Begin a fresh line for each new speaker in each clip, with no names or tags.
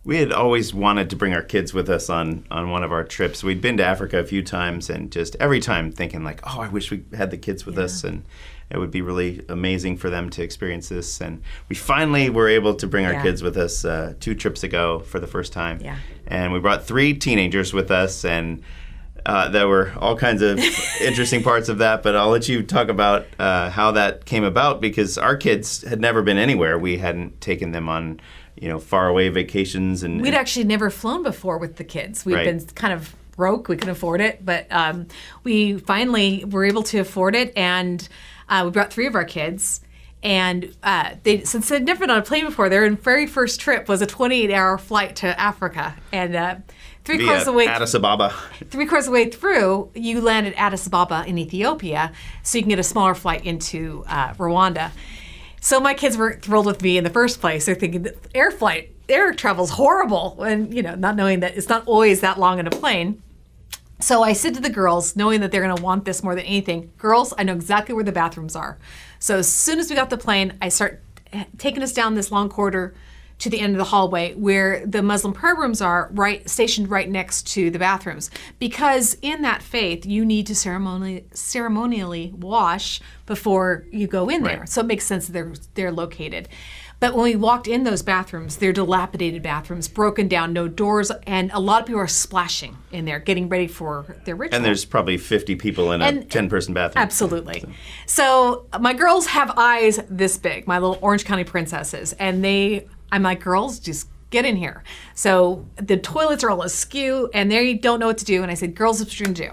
We had always wanted to bring our kids with us on one of our trips. We'd been to Africa a few times, and just every time thinking like, oh, I wish we had the kids with us, and it would be really amazing for them to experience this. And we finally were able to bring our kids with us 2 trips ago for the first time.
Yeah.
And we brought 3 teenagers with us, and there were all kinds of interesting parts of that, but I'll let you talk about how that came about, because our kids had never been anywhere. We hadn't taken them on faraway vacations. And
we'd actually never flown before with the kids. We'd been kind of broke. We couldn't afford it. But we finally were able to afford it. And we brought 3 of our kids. And since they'd never been on a plane before, their very first trip was a 28-hour flight to Africa. And three-quarters of the way
Addis Ababa.
3/4 of the way through, you land at Addis Ababa in Ethiopia, so you can get a smaller flight into Rwanda. So my kids were thrilled with me in the first place. They're thinking air travel's horrible, and not knowing that it's not always that long in a plane. So I said to the girls, knowing that they're going to want this more than anything, girls, I know exactly where the bathrooms are. So as soon as we got the plane, I start taking us down this long corridor to the end of the hallway where the Muslim prayer rooms are, stationed right next to the bathrooms. Because in that faith, you need to ceremonially wash before you go in there.
Right.
So it makes sense that they're located. But when we walked in those bathrooms, they're dilapidated bathrooms, broken down, no doors, and a lot of people are splashing in there, getting ready for their ritual.
And there's probably 50 people in a 10-person bathroom.
Absolutely. So my girls have eyes this big, my little Orange County princesses, and I'm like, girls, just get in here. So the toilets are all askew, and they don't know what to do. And I said, girls, what you're going to do?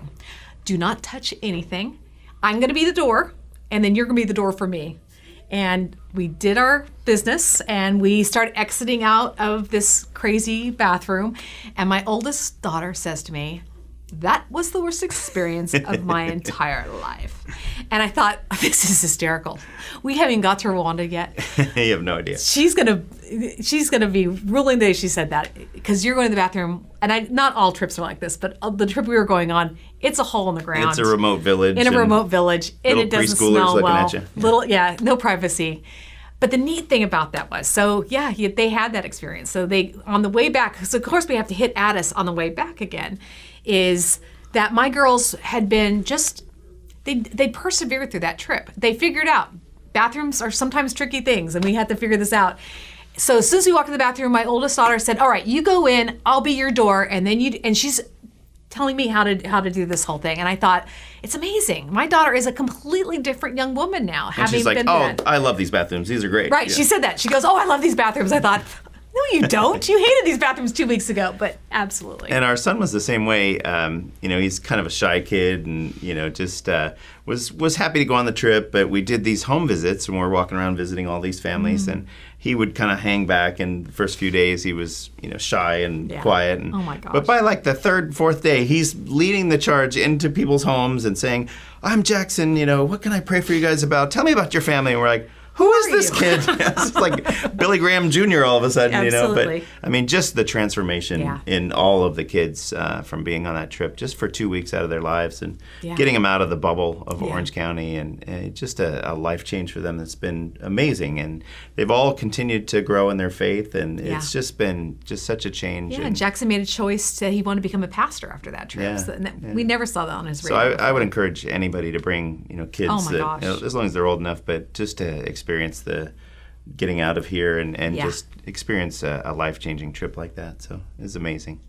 Do not touch anything. I'm going to be the door, and then you're going to be the door for me. And we did our business, and we started exiting out of this crazy bathroom. And my oldest daughter says to me, that was the worst experience of my entire life. And I thought, this is hysterical. We haven't even got to Rwanda yet.
You have no idea.
She's gonna be ruling the day she said that, because you're going to the bathroom, and not all trips are like this, but the trip we were going on, it's a hole in the ground.
It's a remote village.
In a remote village, and it doesn't smell
looking
well.
at you.
No privacy. But the neat thing about that was, they had that experience. So on the way back, so of course we have to hit Addis on the way back again, is that my girls had been they persevered through that trip. They figured out bathrooms are sometimes tricky things, and we had to figure this out. So as soon as we walked in the bathroom, my oldest daughter said, all right, you go in, I'll be your door, and then and she's telling me how to do this whole thing. And I thought, it's amazing. My daughter is a completely different young woman now.
And
having
she's like,
been
I love these bathrooms. These are great.
Right,
Yeah.
she said that. She goes, I love these bathrooms. I thought, no, you don't. You hated these bathrooms 2 weeks ago, but absolutely.
And our son was the same way. He's kind of a shy kid, and just was happy to go on the trip. But we did these home visits, and we're walking around visiting all these families, and he would kind of hang back. And the first few days, he was shy and quiet. And,
oh my gosh!
But by like the 3rd, 4th day, he's leading the charge into people's homes and saying, "I'm Jackson. What can I pray for you guys about? Tell me about your family." And we're like, who is this kid? It's like Billy Graham Jr. all of a sudden,
Absolutely.
But I mean, just the transformation in all of the kids from being on that trip just for 2 weeks out of their lives and getting them out of the bubble of Orange County, and just a life change for them that's been amazing. And they've all continued to grow in their faith, and it's just been such a change.
Yeah, and Jackson made a choice that he wanted to become a pastor after that trip. We never saw that on his radar.
So I would encourage anybody to bring kids,
oh my gosh.
As long as they're old enough, but just to experience the getting out of here and just experience a life-changing trip like that. So it's amazing.